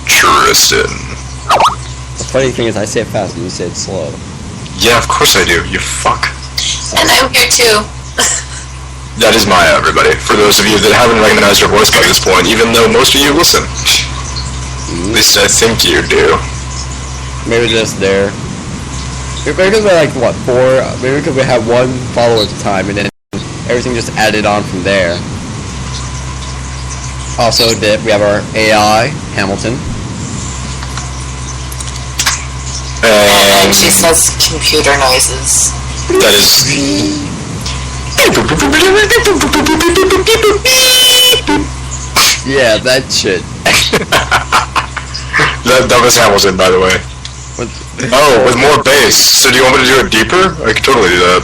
Tristan. The funny thing is, I say it fast and you say it slow. Yeah, of course I do, you fuck. And I'm here too. That is Maya, everybody. For those of you that haven't recognized her voice by this point, even though most of you listen. At least I think you do. Maybe just there. Maybe because we're like, what, 4? Maybe because we have 1 follower at a time, and then everything just added on from there. Also, we have our AI, Hamilton. And she says computer noises. That is... Yeah, that shit. that was Hamilton, by the way. Oh, with more bass. So do you want me to do it deeper? I can totally do that.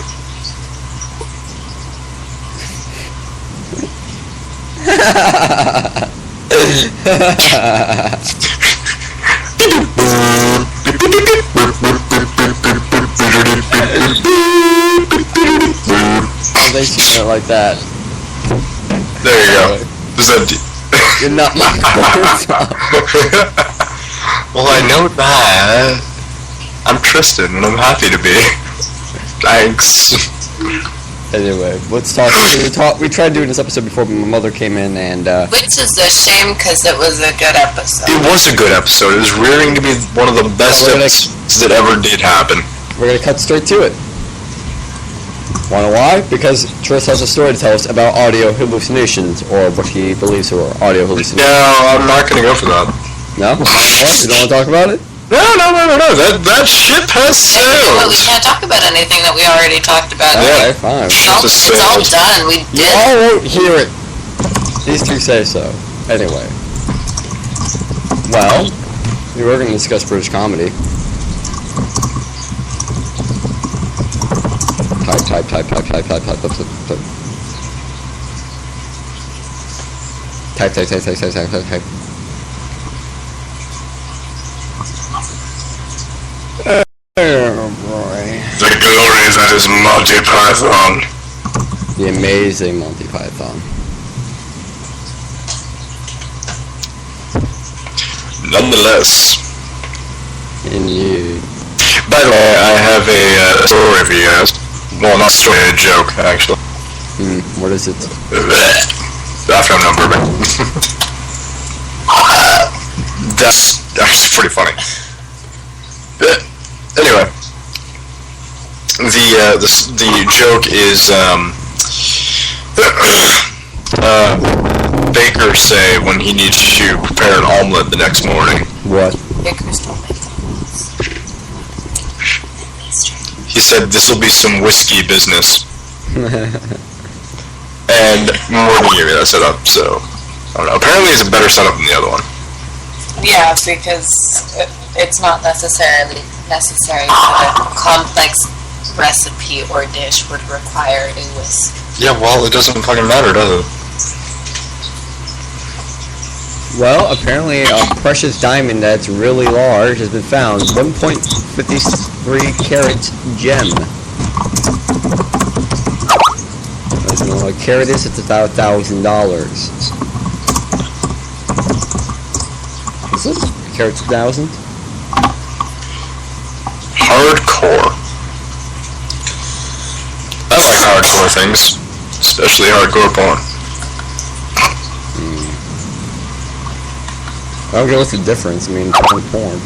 They should like that. There you go. Is that You're not my Well, I know that. I'm Tristan, and I'm happy to be. Thanks. Anyway, let's talk. We tried doing this episode before my mother came in, and which is a shame because it was a good episode. It was a good episode. It was rearing to be one of the best episodes that ever did happen. We're gonna cut straight to it. Wanna why? Because Tris has a story to tell us about audio hallucinations, or what he believes are audio hallucinations. No, I'm not gonna go for that. No? What? You don't want to talk about it? No. That ship has sailed. Well, we can't talk about anything that we already talked about. Okay, fine. It's all done. We did. You all won't hear it. These two say so. Anyway. Well, we were going to discuss British comedy. Type. Type. Oh boy. The glories that is Monty Python. The amazing Monty Python. Nonetheless. Indeed. By the way, I have a story for you guys. Well, not a story, a joke, actually. What is it? After I'm not bourbon. That's actually pretty funny. Anyway, the joke is bakers say when he needs to prepare an omelet the next morning. What? Bakers don't make omelets. He said this will be some whiskey business. And Morgan gave me that setup, so I don't know. Apparently it's a better setup than the other one. Yeah, because it's not necessary that a complex recipe or dish would require a whisk. Yeah, well, it doesn't fucking matter, does it? Well, apparently a precious diamond that's really large has been found. 1.53 carat gem. I don't know what a carat is, it's about $1,000. Is it? A carat's 1,000? Hardcore. I like hardcore things. Especially hardcore porn. I don't get what's the difference. I mean, porn.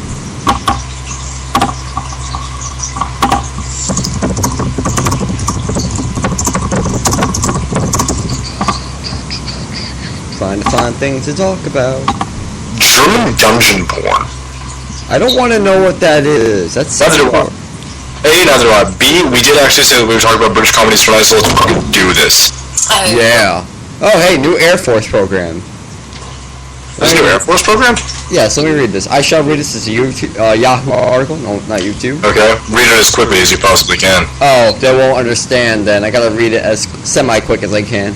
Trying to find things to talk about. German dungeon porn. I don't want to know what that is. That's neither do I. A, neither do I. B, we did actually say that we were talking about British comedies tonight, so let's fucking do this. Yeah. Oh, hey, new Air Force program. This new Air Force program? Yes, let me read this. I shall read this as a YouTube, Yahoo article. No, not YouTube. Okay, read it as quickly as you possibly can. Oh, they won't understand then. I gotta read it as semi-quick as I can.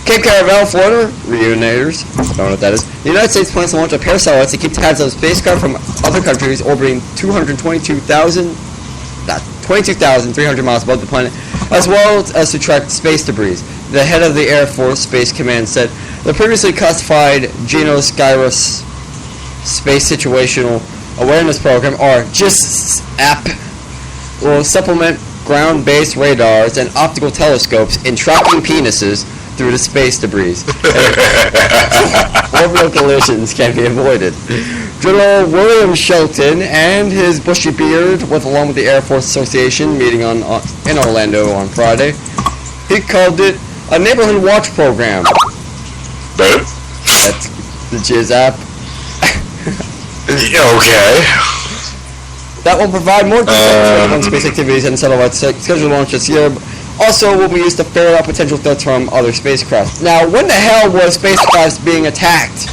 Cape Canaveral, Florida, reunitors. Don't know what that is. The United States plans to launch a pair of satellites to keep tabs on spacecraft from other countries orbiting 22,300 miles above the planet, as well as to track space debris. The head of the Air Force Space Command said the previously classified Genoscyrus Space Situational Awareness Program, or GIS-AP, will supplement ground-based radars and optical telescopes in tracking penises through the space debris. Orbital collisions can be avoided. General William Shelton and his bushy beard, along with the Air Force Association, meeting in Orlando on Friday. He called it a neighborhood watch program. That's the Jizz-App. Okay. That will provide more details on space activities and satellite scheduled launch this year. Also, will be used to ferret out potential threats from other spacecraft. Now, when the hell was spacecraft being attacked?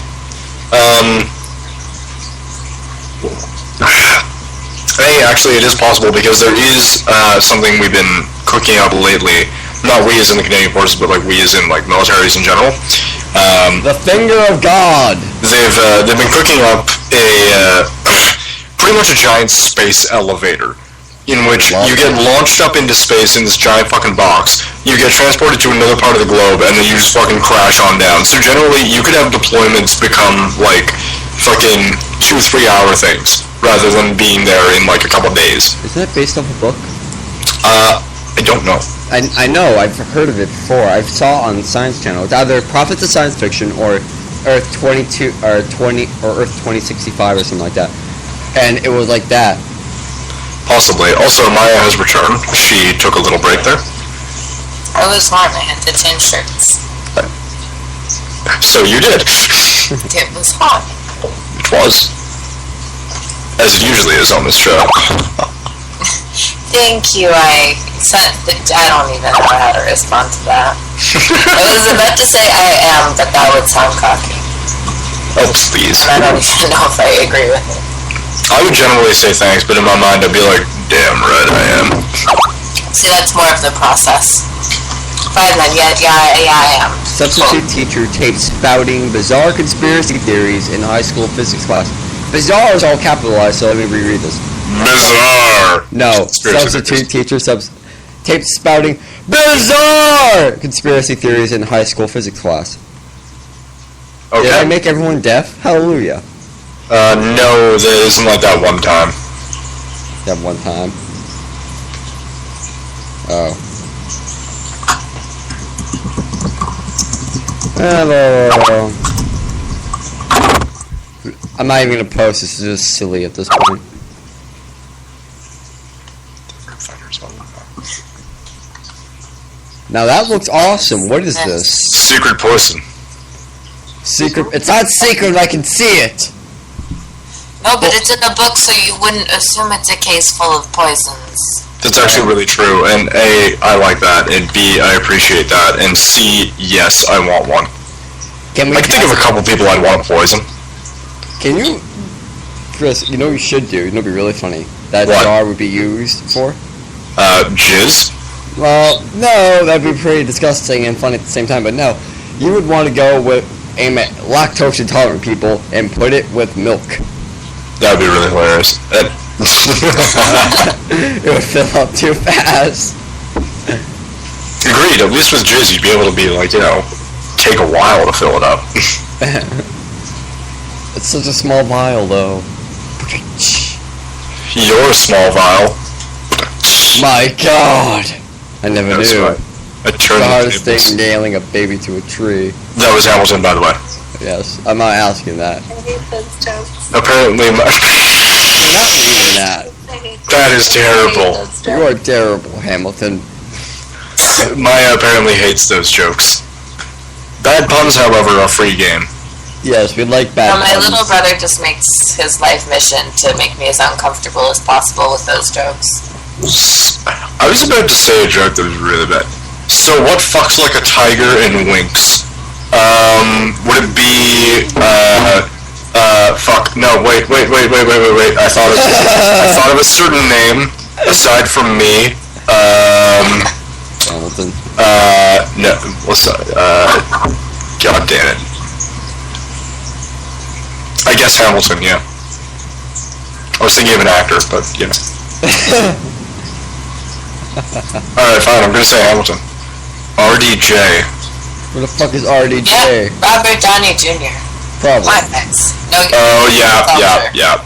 Hey, actually, it is possible because there is something we've been cooking up lately. Not we as in the Canadian Forces, but like we as in like militaries in general. The finger of God. They've been cooking up a pretty much a giant space elevator, in which you get launched up into space in this giant fucking box. You get transported to another part of the globe, and then you just fucking crash on down. So generally, you could have deployments become like fucking 2-3 hour things, rather than being there in like a couple days. Isn't that based off a book? I don't know. I know, I've heard of it before. I saw on Science Channel. It's either Prophets of Science Fiction or Earth 22 or Earth 2065 or something like that. And it was like that. Possibly. Also, Maya has returned. She took a little break there. I was hot. I had the 10 shirts. So you did. It was hot. It was. As it usually is on this show. Thank you. I don't even know how to respond to that. I was about to say I am, but that would sound cocky. Oh, please. And I don't even know if I agree with it. I would generally say thanks, but in my mind I'd be like, damn right I am. See, that's more of the process. Fine then, yeah, I am. Substitute teacher tapes spouting bizarre conspiracy theories in high school physics class. Bizarre is all capitalized, so let me reread this. Bizarre! No, substitute teacher tapes spouting bizarre conspiracy theories in high school physics class. Okay. Did I make everyone deaf? Hallelujah. No, there isn't like that one time. That one time. Oh. Hello. I'm not even gonna post. This is just silly at this point. Now that looks awesome. What is this? Secret poison. Secret. It's not secret. I can see it. No, but it's in the book, so you wouldn't assume it's a case full of poisons. That's actually really true. And A, I like that. And B, I appreciate that. And C, yes, I want one. Can we? I can think of a couple people I'd want to poison. Can you, Chris? You know what you should do. You know, it'd be really funny. That What? jar would be used for. Jizz? Well, no, that'd be pretty disgusting and funny at the same time. But no, you would want to go with aim at lactose intolerant people and put it with milk. That would be really hilarious. It would fill up too fast. Agreed. At least with jizz, you'd be able to be like, you know, take a while to fill it up. It's such a small vial, though. You're a small vial. My God, I never That's knew. right. I turned The the hardest tables. thing nailing a baby to a tree. That was Hamilton, by the way. Yes, I'm not asking that. I hate those jokes. Apparently, You're not reading that. that is terrible. You are terrible, Hamilton. Maya apparently hates those jokes. Bad puns, however, are free game. Yes, we like bad My puns. little brother just makes his life mission to make me as uncomfortable as possible with those jokes. I was about to say a joke that was really bad. So what fucks like a tiger and winks? Would it be, fuck, no, wait. I thought of a certain name, aside from me. Hamilton. No, what's that? God damn it. I guess Hamilton, yeah. I was thinking of an actor, but, you know. Alright, fine, I'm gonna say Hamilton. RDJ. Where the fuck is RDJ? Yeah, Robert Downey Jr. Probably. Climax. No, Oh, yeah.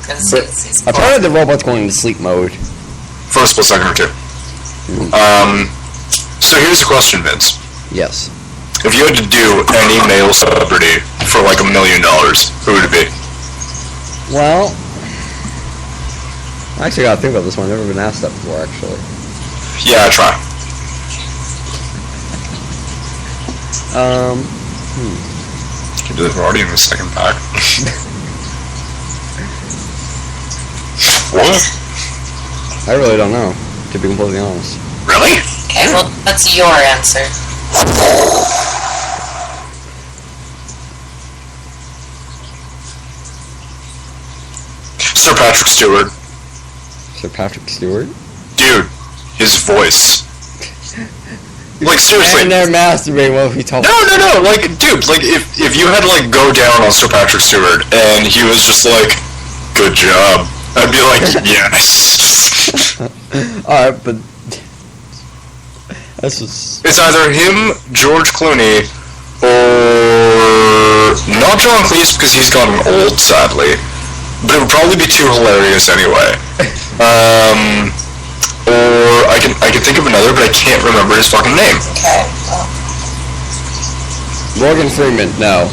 Because he's cool. Apparently the robot's going into sleep mode. For a split second or two. So here's the question, Vince. Yes. If you had to do any male celebrity for like $1 million, who would it be? Well, I actually gotta think about this one. I've never been asked that before, actually. Yeah, try. Can do this already in the second pack. What? I really don't know, to be completely honest. Really? Okay, well, that's your answer. Sir Patrick Stewart. Sir Patrick Stewart? Dude, his voice. Like, seriously. And they're masturbating while he talks. No, like, dude, like, if you had to, like, go down on Sir Patrick Stewart, and he was just like, good job, I'd be like, yes. Alright, but... That's just... It's either him, George Clooney, or... not John Cleese, because he's gotten old, sadly. But it would probably be too hilarious anyway. Or I can think of another, but I can't remember his fucking name. Okay, well. Morgan Freeman, no.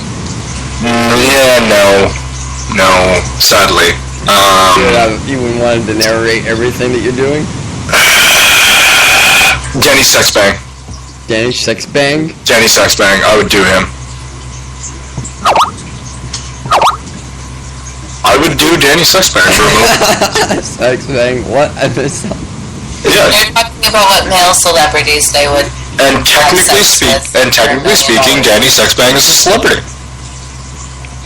No, sadly. You wouldn't want him to narrate everything that you're doing? Danny Sexbang. Danny Sexbang? Danny Sexbang, I would do him. I would do Danny Sexbang for a moment. Sexbang, what? I missed that. Yeah. You're talking about what male celebrities they would... And technically speaking, Danny Sexbang is a celebrity.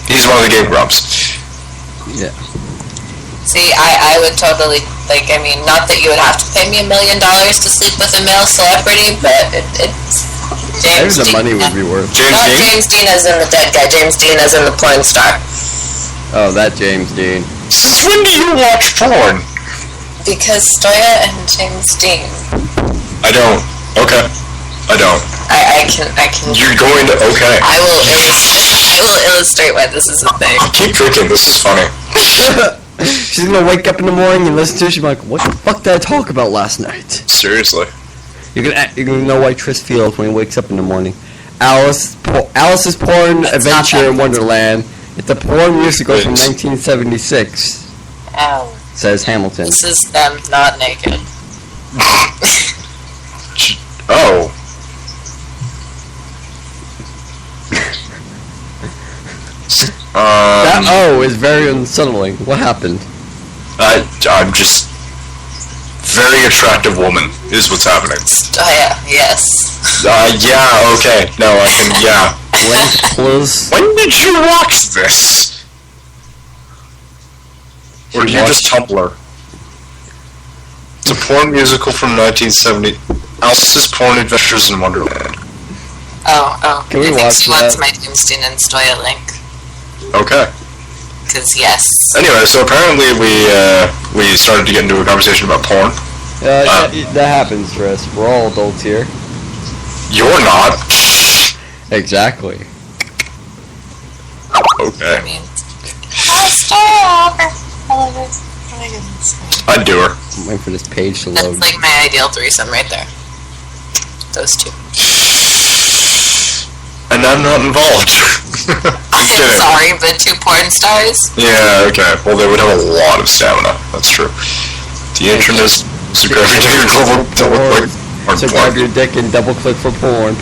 He's one of the Game Grumps. Yeah. See, I would totally, like, I mean, not that you would have to pay me $1 million to sleep with a male celebrity, but it's Maybe James the Dean. money would be worth it. James Not Dean? James Dean as in the dead guy, James Dean as in the porn star. Oh, that James Dean. Since when do you watch porn? Because Stoya and James Dean. I don't. Okay. I don't. I can. You're going to... Okay. I will illustrate why this is a thing. Keep drinking. This is funny. She's gonna wake up in the morning and listen to it. She's like, "What the fuck did I talk about last night?" Seriously. You're gonna know why Tris feels when he wakes up in the morning. Alice's Porn That's not Adventure that in Wonderland. It's a porn musical from It's- 1976. Ow. Says Hamilton. This is them not naked. Oh. That O is very unsettling. What happened? I'm just... Very attractive woman is what's happening. Stoya, yes. Yeah, okay. No, I can... Yeah. Link, please. When did you watch this? Or did you just Tumblr? It's a porn musical from 1970. Alice's Porn Adventures in Wonderland. Oh. Can we I think watch she wants that? my James Dean and Stoya link. Okay. Because yes. Anyway, so apparently we started to get into a conversation about porn. That happens, Tris. We're all adults here. You're not. Exactly. Okay. I mean, Stoya. I love her. Oh my goodness. I'd do her. I'm waiting for this page to That's load. like my ideal threesome right there. Those two. And I'm not involved. I'm kidding. Sorry, but two porn stars? Yeah, okay. Well, they would have a lot of stamina. That's true. The internet is subscribing to your global double-click on So grab porn. your dick and double click for porn.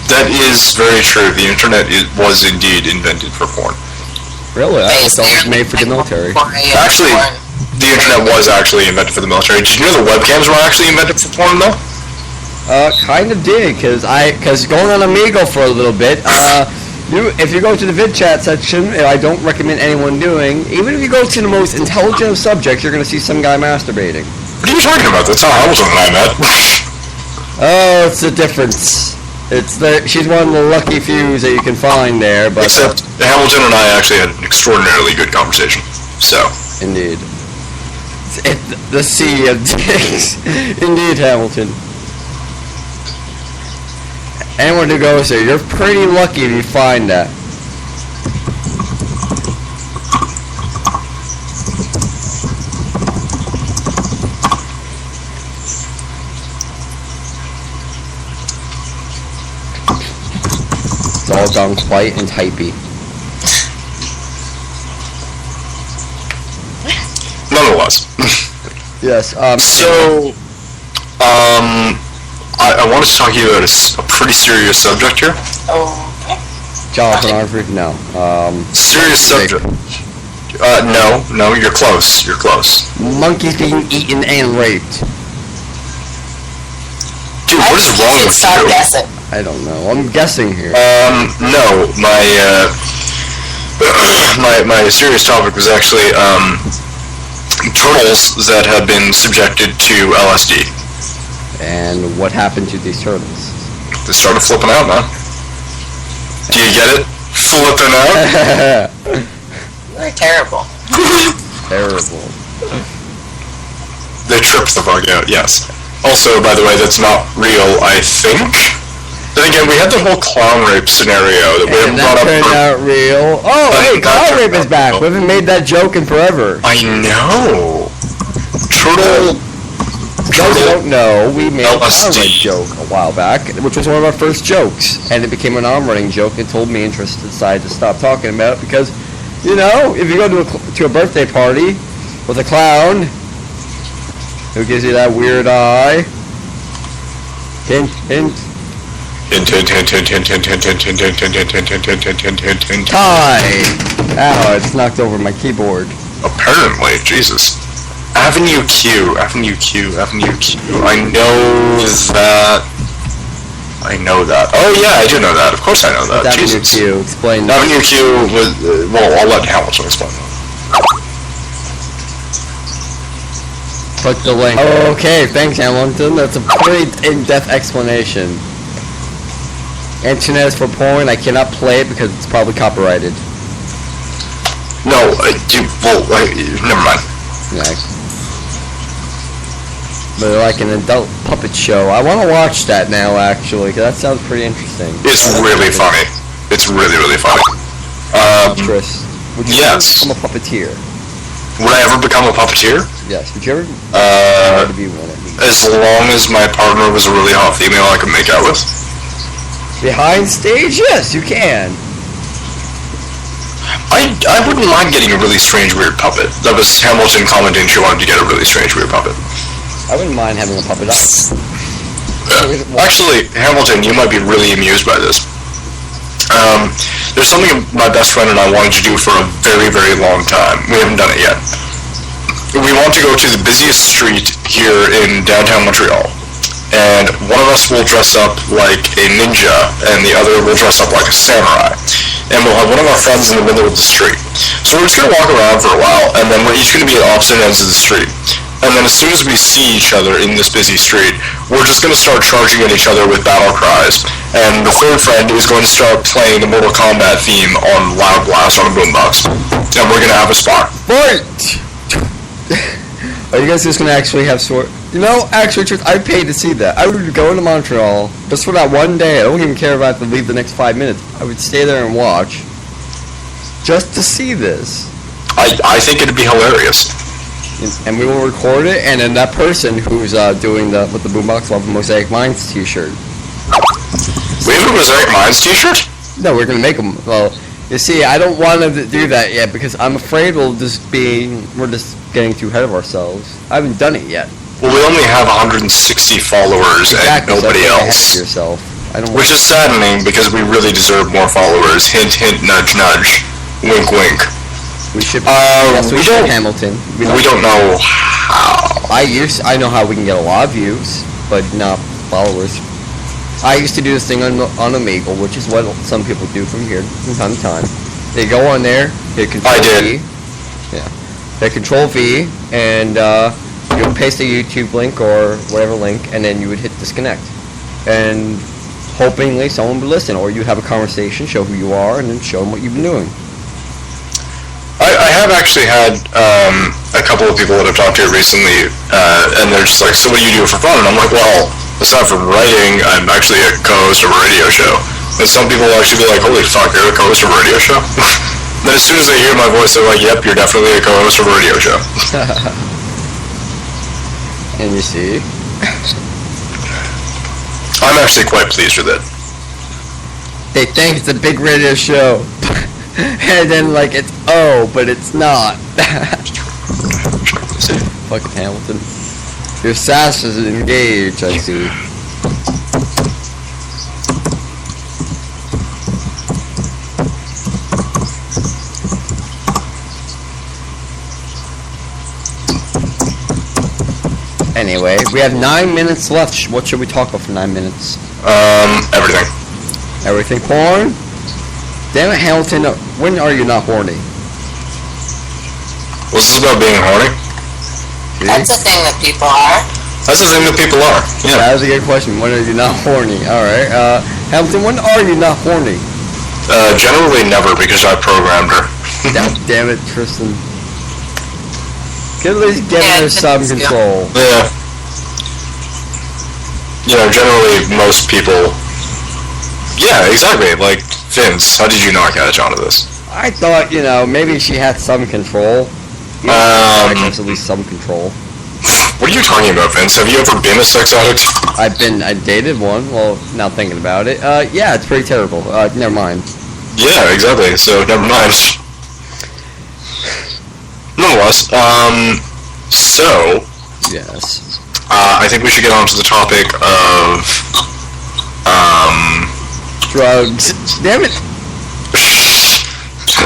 That is very true. The internet was indeed invented for porn. Really? I thought it was made for the military. Actually, the internet was actually invented for the military. Did you know the webcams were actually invented for porn, though? Kind of did, cause going on Amigo for a little bit, if you go to the vid chat section, I don't recommend anyone doing, even if you go to the most intelligent of subjects, you're gonna see some guy masturbating. What are you talking about? That's not Hamilton and I met. Oh, it's the difference. She's one of the lucky fews that you can find there, but... Except Hamilton and I actually had an extraordinarily good conversation. So. Indeed. The sea of dicks. Indeed, Hamilton. Anyone who goes there, you're pretty lucky if you find that. It's all gone quiet and typey. Nonetheless. Yes, So, I wanted to talk to you about a pretty serious subject here. Okay. Jonathan Arford, no. Serious subject. No, you're close. You're close. Monkeys being eaten and raped. Dude, what is wrong with Stop you? guessing. I don't know. I'm guessing here. No, my serious topic was actually, turtles that have been subjected to LSD. And what happened to these turtles? They started flipping out, man. Do you get it? Flipping out? You're terrible. Terrible. They tripped the fuck out, yes. Also, by the way, that's not real, I think. Then again, we had the whole clown rape scenario that we haven't And brought that up. turned out real. Oh, hey, that clown rape turned is out back. real. We haven't made that joke in forever. I know. Turtle. Those who don't know, we made a clown LSD. rape joke a while back, which was one of our first jokes. And it became an arm running joke and told me interest decided to stop talking about it because, you know, if you go to a birthday party with a clown who gives you that weird eye, hint, hint, tie. Ow, it's knocked over my keyboard. Apparently, Jesus. Avenue Q. I know that. Oh yeah, I do know that. Of course I know that. What's Avenue Jesus. Q? Explain that. Avenue Q was, well, I'll let Hamilton explain that. Click the link. Okay, thanks Hamilton. That's a pretty in-depth explanation. Internet is for porn. I cannot play it because it's probably copyrighted. No, never mind. Yeah. But like an adult puppet show. I want to watch that now, actually, because that sounds pretty interesting. It's really funny. It's really, really funny. Chris, would you yes. ever become a puppeteer? Would I ever become a puppeteer? Yes. Would you ever? To be one at least. As long as my partner was a really hot female I could make out with. Behind stage, yes, you can. I wouldn't mind getting a really strange, weird puppet. That was Hamilton commenting she wanted to get a really strange, weird puppet. I wouldn't mind having a puppet. Actually, Hamilton, you might be really amused by this. There's something my best friend and I wanted to do for a very, very long time. We haven't done it yet. We want to go to the busiest street here in downtown Montreal. And one of us will dress up like a ninja, and the other will dress up like a samurai. And we'll have one of our friends in the middle of the street. So we're just going to walk around for a while, and then we're each going to be at opposite ends of the street. And then as soon as we see each other in this busy street, we're just going to start charging at each other with battle cries. And the third friend is going to start playing the Mortal Kombat theme on loud blast on a boombox. And we're going to have a spot. Fight! Are you guys just gonna actually have sword? You know, actually, truth, I paid to see that. I would go into Montreal just for that one day. I don't even care if I have to leave the next 5 minutes. I would stay there and watch just to see this. I think it'd be hilarious. And we will record it, and then that person who's doing the with the boombox will have a Mosaic Minds t-shirt. We have a Mosaic Minds t-shirt? No, we're gonna make them. Well, you see, I don't want to do that yet because I'm afraid we're just getting too ahead of ourselves. I haven't done it yet. Well, we only have 160 followers and nobody so else. Ahead of yourself. I don't Which is saddening because we really deserve more followers. Hint, hint, nudge, nudge. Wink, wink. We should. Yes, we should, Hamilton. We don't know how. I know how we can get a lot of views, but not followers. I used to do this thing on Omegle, which is what some people do from here from time to time. They go on there, hit Control V. Yeah. Hit Control V, and you'll paste a YouTube link or whatever link, and then you would hit disconnect. And hopingly someone would listen, or you have a conversation, show who you are, and then show them what you've been doing. I have actually had a couple of people that I've talked to recently, and they're just like, so what do you do for fun? And I'm like, well, aside from writing, I'm actually a co-host of a radio show. And some people will actually be like, holy fuck, you're a co-host of a radio show? Then as soon as they hear my voice, they're like, yep, you're definitely a co-host of a radio show. And you see? I'm actually quite pleased with it. They think it's a big radio show. And then, like, it's but it's not. Fucking Hamilton. Your sass is engaged, I see. Anyway, we have 9 minutes left. What should we talk about for 9 minutes? Everything. Everything porn? Damn it, Hamilton, when are you not horny? Was this about being horny? That's a thing that people are. That's the thing that people are. Yeah. That was a good question. When are you not horny? Alright, Hamilton, when are you not horny? Generally never, because I programmed her. Damn it, Tristan. Could at least give her some control. Yeah. You know, generally most people... Yeah, exactly. Like, Vince, how did you not catch on to this? I thought, you know, maybe she had some control. At least some control. What are you talking about, Vince? Have you ever been a sex addict? I dated one. Well, now thinking about it, yeah, it's pretty terrible. Never mind. Yeah, exactly. So never mind. Nonetheless, so yes. I think we should get on to the topic of drugs. Damn it.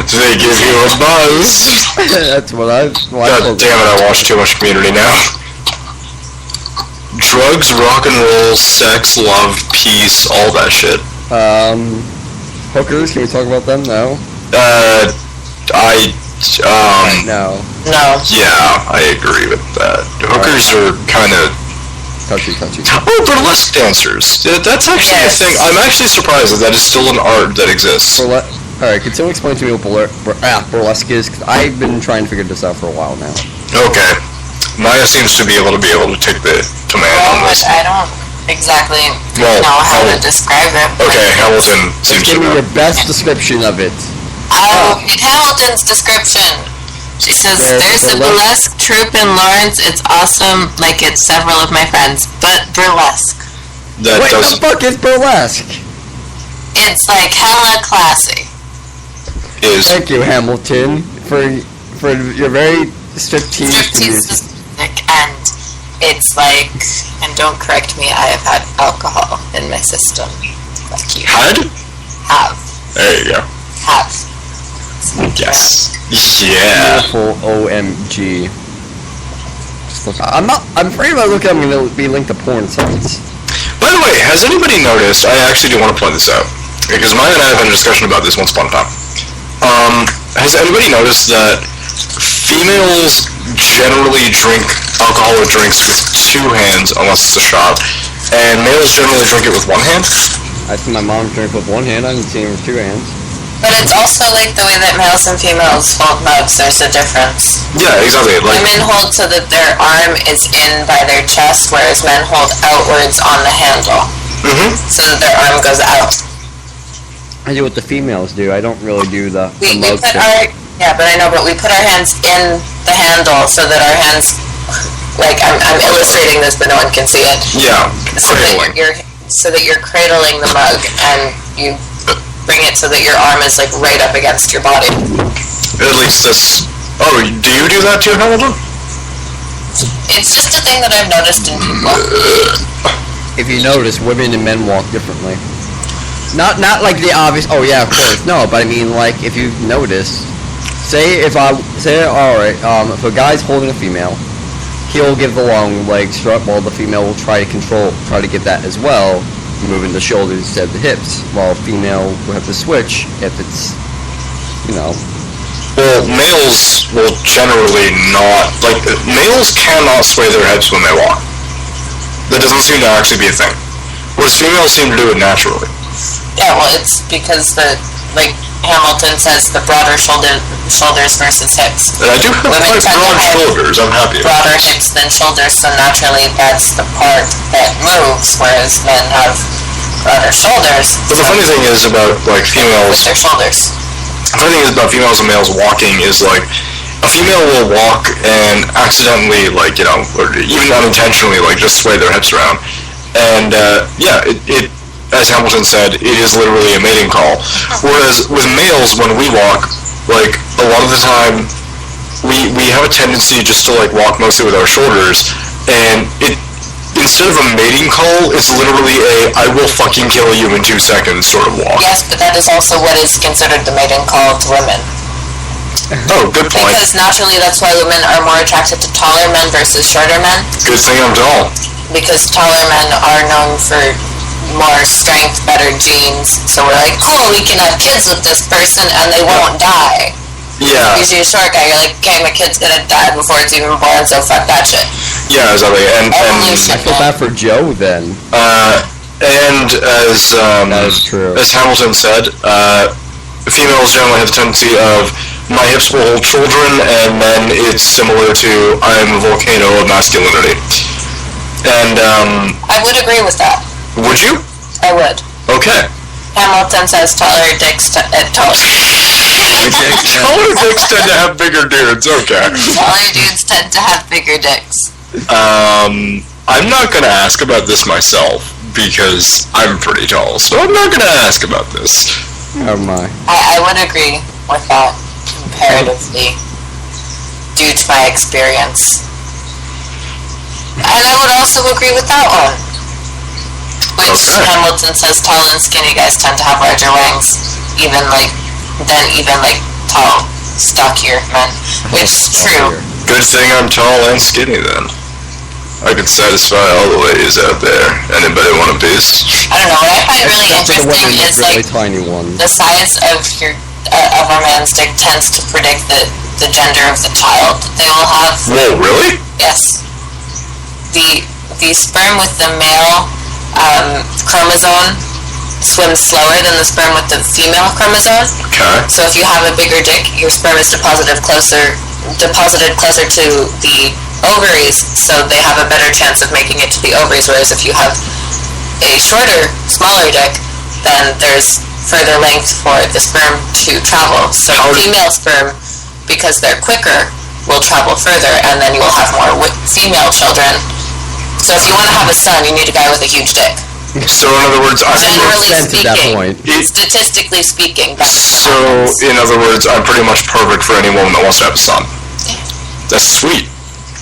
They give you a buzz. That's what I. God damn it! I watch too much Community now. Drugs, rock and roll, sex, love, peace, all that shit. Hookers. Can we talk about them? No. No. Yeah, I agree with that. Hookers are kind of touchy. Oh, burlesque dancers. That's actually a thing. I'm actually surprised that is still an art that exists. Alright, can someone explain to me what burlesque is? Because I've been trying to figure this out for a while now. Okay. Maya seems to be able to take the command on this. I don't exactly know how to describe it. Okay, Hamilton seems to know. Give me your best description of it. Hamilton's description. She says, there's a burlesque troupe in Lawrence. It's awesome, like it's several of my friends, but burlesque. What the fuck is burlesque? It's like hella classy. Thank you, Hamilton, for your very striptease specific, and it's like, and don't correct me, I have had alcohol in my system. Like you had? Have. There you go. Have. Yes. Yeah. Beautiful OMG. I'm afraid if I look at them, I'm going to be linked to porn sites. By the way, has anybody noticed, I actually do want to point this out, because Maya and I have had a discussion about this once upon a time. Has anybody noticed that females generally drink alcoholic drinks with 2 hands, unless it's a shot, and males generally drink it with 1 hand? I see my mom drink with 1 hand, I haven't seen her with 2 hands. But it's also like the way that males and females hold mugs, there's a difference. Yeah, exactly. Like, women hold so that their arm is in by their chest, whereas men hold outwards on the handle. So that their arm goes out. I do what the females do. I don't really do the mug thing. Yeah, but I know, but we put our hands in the handle so that our hands, like, I'm illustrating this, but no one can see it. Yeah, so that you're cradling the mug, and you bring it so that your arm is, like, right up against your body. At least that's... Oh, do you do that too, Hamilton? It's just a thing that I've noticed in people. If you notice, women and men walk differently. Not like the obvious, oh yeah, of course, no, but I mean, like, if you notice, if a guy's holding a female, he'll give the long leg strut, while the female will try to get that as well, moving the shoulders instead of the hips, while female will have to switch if it's, you know. Well, males will generally not, like, males cannot sway their heads when they walk. That doesn't seem to actually be a thing. Whereas females seem to do it naturally. Yeah, well, it's because the like Hamilton says, the broader shoulders versus hips. And I do have Women quite tend to broad have shoulders, I'm happy. broader hips than shoulders, so naturally that's the part that moves, whereas men have broader shoulders. But the funny thing is about, like, with females... their shoulders. The funny thing is about females and males walking is, like, a female will walk and accidentally, like, you know, or even unintentionally, like, just sway their hips around. And, yeah, it as Hamilton said, it is literally a mating call. Whereas with males, when we walk, like, a lot of the time, we have a tendency just to, like, walk mostly with our shoulders, and it, instead of a mating call, it's literally a I will fucking kill you in 2 seconds sort of walk. Yes, but that is also what is considered the mating call to women. Oh, good point. Because naturally that's why women are more attracted to taller men versus shorter men. Good thing I'm tall. Because taller men are known for more strength, better genes. So we're like, oh, we can have kids with this person and they won't die. Yeah. Usually a short guy, you're like, okay, my kid's gonna die before it's even born, so fuck that shit. Yeah, exactly. And Evolution. I feel bad for Joe then. and That is true. as Hamilton said, females generally have the tendency of my hips will hold children, and then it's similar to I am a volcano of masculinity. And I would agree with that. would you? I would. Okay. Hamilton says taller dicks, taller Taller dicks tend to have bigger dudes. Okay. dudes tend to have bigger dicks. I'm not gonna ask about this myself because I'm pretty tall, so I'm not gonna ask about this. Oh my. I would agree with that comparatively due to my experience. And I would also agree with that one. Which Okay. Hamilton says tall and skinny guys tend to have larger wings, even like tall, stockier men. Which is true. Good thing I'm tall and skinny then. I can satisfy all the ladies out there. Anybody want a piece? I don't know, what I find really Except for the interesting women is with really like tiny ones. the size of of a man's dick tends to predict the gender of the child that they will have. Whoa, really? Yes. The sperm with the male chromosome swims slower than the sperm with the female chromosome. Okay. So if you have a bigger dick, your sperm is deposited closer to the ovaries, so they have a better chance of making it to the ovaries. Whereas if you have a shorter, smaller dick, then there's further length for the sperm to travel. So female sperm, because they're quicker, will travel further, and then you will have more female children. So if you want to have a son, you need a guy with a huge dick. So in other words, Generally sense at that speaking, point. statistically speaking, that's so in other words, I'm pretty much perfect for any woman that wants to have a son. That's sweet,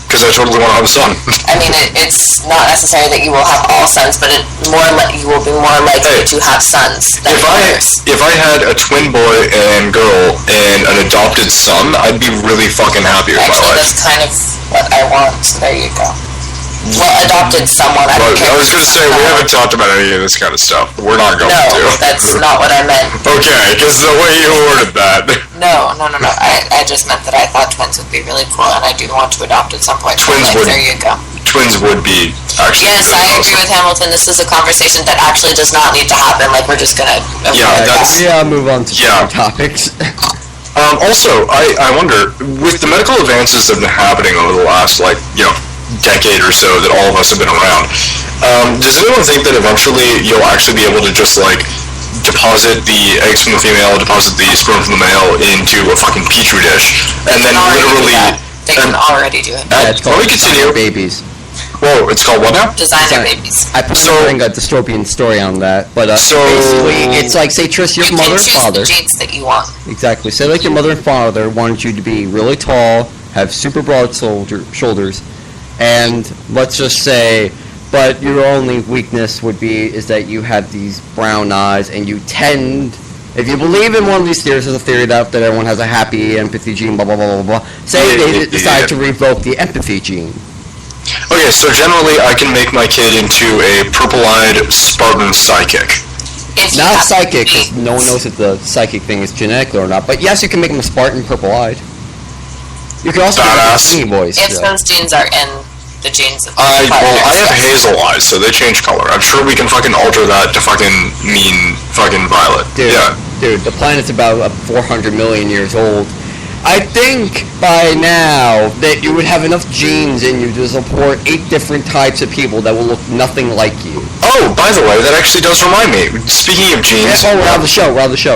because I totally want to have a son. I mean, it's not necessary that you will have all sons, but you will be more likely to have sons than daughters. If I had a twin boy and girl and an adopted son, I'd be really fucking happy with my Actually, life. that's kind of what I want, so there you go. Well, adopted someone, I don't But care. I was going to say, we haven't talked about any of this kind of stuff. We're not going No, to. that's not what I meant. Okay, because the way you worded that. No. I just meant that I thought twins would be really cool, and I do want to adopt at some point. Twins would- There you go. Twins would be actually Yes, really I agree awesome. with Hamilton. This is a conversation that actually does not need to happen. Like, we're just gonna Yeah, avoid that's- that. Yeah, move on to Yeah. other topics. Also, I wonder, with the medical advances that have been happening over the last, like, decade or so that all of us have been around, does anyone think that eventually you'll actually be able to just, like, deposit the eggs from the female, deposit the sperm from the male into a fucking petri dish, and then literally... They can already do it. Yeah, it's Let called me continue. babies. Whoa, it's called what now? Designer babies. I put So- a dystopian story on that, but So- basically, it's like, say, Trish, your You mother can and choose father. the genes that you want. Exactly. Say, like, your mother and father wanted you to be really tall, have super broad shoulders, and let's just say, but your only weakness is that you have these brown eyes, and you tend, if you believe in one of these theories, there's a theory that everyone has a happy empathy gene, blah, blah, blah, blah, blah. Say they decide to revoke the empathy gene. Okay, so generally I can make my kid into a purple-eyed Spartan psychic. If you Not have psychic, genes. because no one knows if the psychic thing is genetic or not, but yes, you can make them a Spartan purple-eyed. You can also make them Badass. skinny boys. If so. those genes are in the genes of the I have yes. hazel eyes, so they change color. I'm sure we can fucking alter that to fucking mean fucking violet. Dude, Yeah. Dude, the planet's about 400 million years old. I think by now that you would have enough genes in you to support 8 different types of people that will look nothing like you. Oh, by the way, that actually does remind me. Speaking of genes... Yeah, we're on the show.